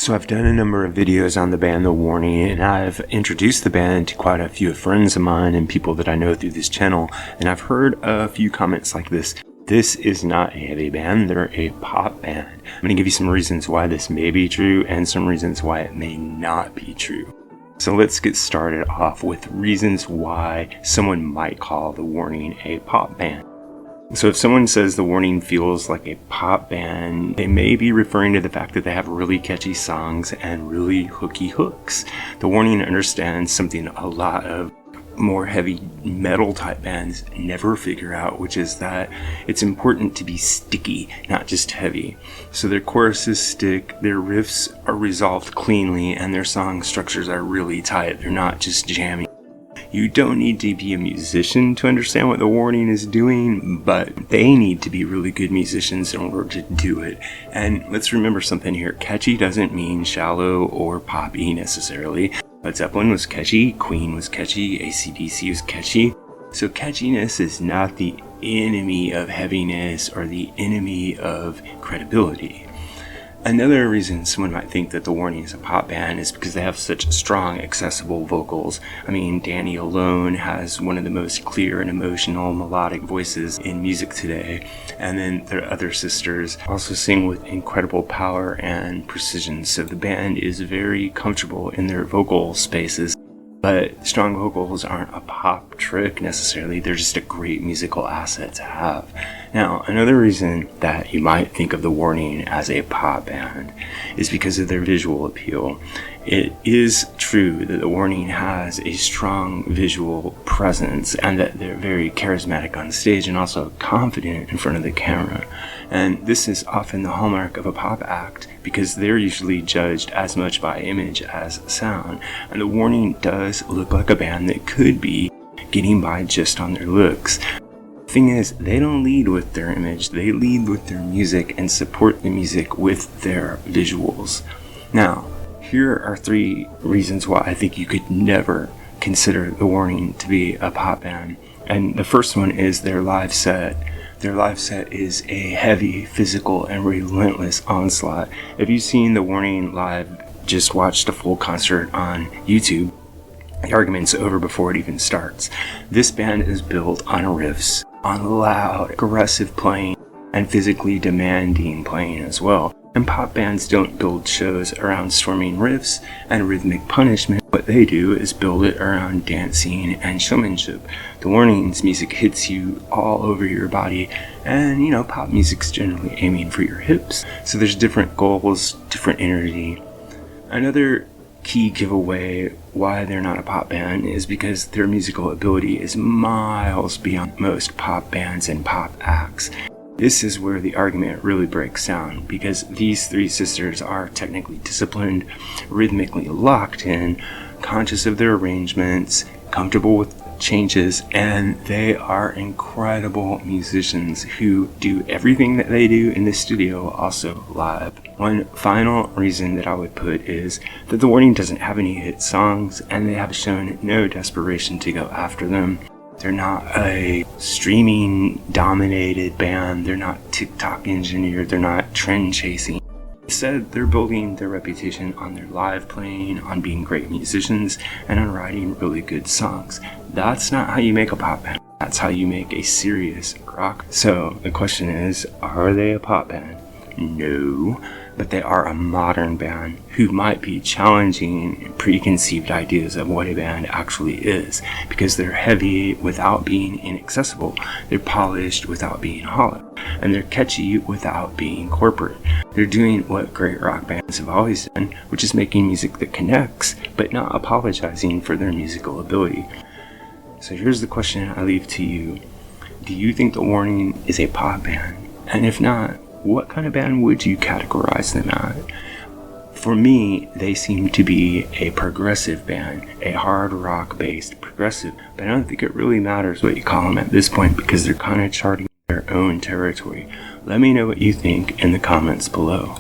So I've done a number of videos on the band The Warning, and I've introduced the band to quite a few friends of mine and people that I know through this channel, and I've heard a few comments like this. This is not a heavy band, they're a pop band. I'm going to give you some reasons why this may be true and some reasons why it may not be true. So let's get started off with reasons why someone might call The Warning a pop band. So if someone says The Warning feels like a pop band, they may be referring to the fact that they have really catchy songs and really hooky hooks. The Warning understands something a lot of more heavy metal type bands never figure out, which is that it's important to be sticky, not just heavy. So their choruses stick, their riffs are resolved cleanly, and their song structures are really tight. They're not just jammy. You don't need to be a musician to understand what The Warning is doing, but they need to be really good musicians in order to do it. And let's remember something here. Catchy doesn't mean shallow or poppy necessarily. Led Zeppelin was catchy, Queen was catchy, AC/DC was catchy. So catchiness is not the enemy of heaviness or the enemy of credibility. Another reason someone might think that The Warning is a pop band is because they have such strong, accessible vocals. I mean, Danny alone has one of the most clear and emotional melodic voices in music today. And then their other sisters also sing with incredible power and precision. So the band is very comfortable in their vocal spaces. But strong vocals aren't a pop trick necessarily, they're just a great musical asset to have. Now, another reason that you might think of The Warning as a pop band is because of their visual appeal. It is true that The Warning has a strong visual presence and that they're very charismatic on stage and also confident in front of the camera. And this is often the hallmark of a pop act because they're usually judged as much by image as sound. And The Warning does look like a band that could be getting by just on their looks. The thing is, they don't lead with their image, they lead with their music and support the music with their visuals. Now, here are 3 reasons why I think you could never consider The Warning to be a pop band. And the first one is their live set. Their live set is a heavy, physical, and relentless onslaught. If you've seen The Warning live, just watched a full concert on YouTube, the argument's over before it even starts. This band is built on riffs, on loud, aggressive playing, and physically demanding playing as well. And pop bands don't build shows around storming riffs and rhythmic punishment. What they do is build it around dancing and showmanship. The Warning's music hits you all over your body, and pop music's generally aiming for your hips. So there's different goals, different energy. Another key giveaway why they're not a pop band is because their musical ability is miles beyond most pop bands and pop acts. This is where the argument really breaks down, because these 3 sisters are technically disciplined, rhythmically locked in, conscious of their arrangements, comfortable with changes, and they are incredible musicians who do everything that they do in the studio also live. One final reason that I would put is that The Warning doesn't have any hit songs, and they have shown no desperation to go after them. They're not a streaming dominated band, they're not TikTok engineered, they're not trend chasing. Instead, they're building their reputation on their live playing, on being great musicians, and on writing really good songs. That's not how you make a pop band, that's how you make a serious rock. So the question is, are they a pop band? No, but they are a modern band who might be challenging preconceived ideas of what a band actually is, because they're heavy without being inaccessible, they're polished without being hollow, and they're catchy without being corporate. They're doing what great rock bands have always done, which is making music that connects, but not apologizing for their musical ability. So here's the question I leave to you. Do you think The Warning is a pop band? And if not, what kind of band would you categorize them as? For me, they seem to be a progressive band, a hard rock based progressive, but I don't think it really matters what you call them at this point because they're kind of charting their own territory. Let me know what you think in the comments below.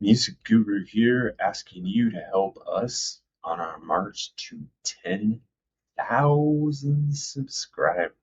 Music Guru here, asking you to help us on our march to 10 1,000 subscribers.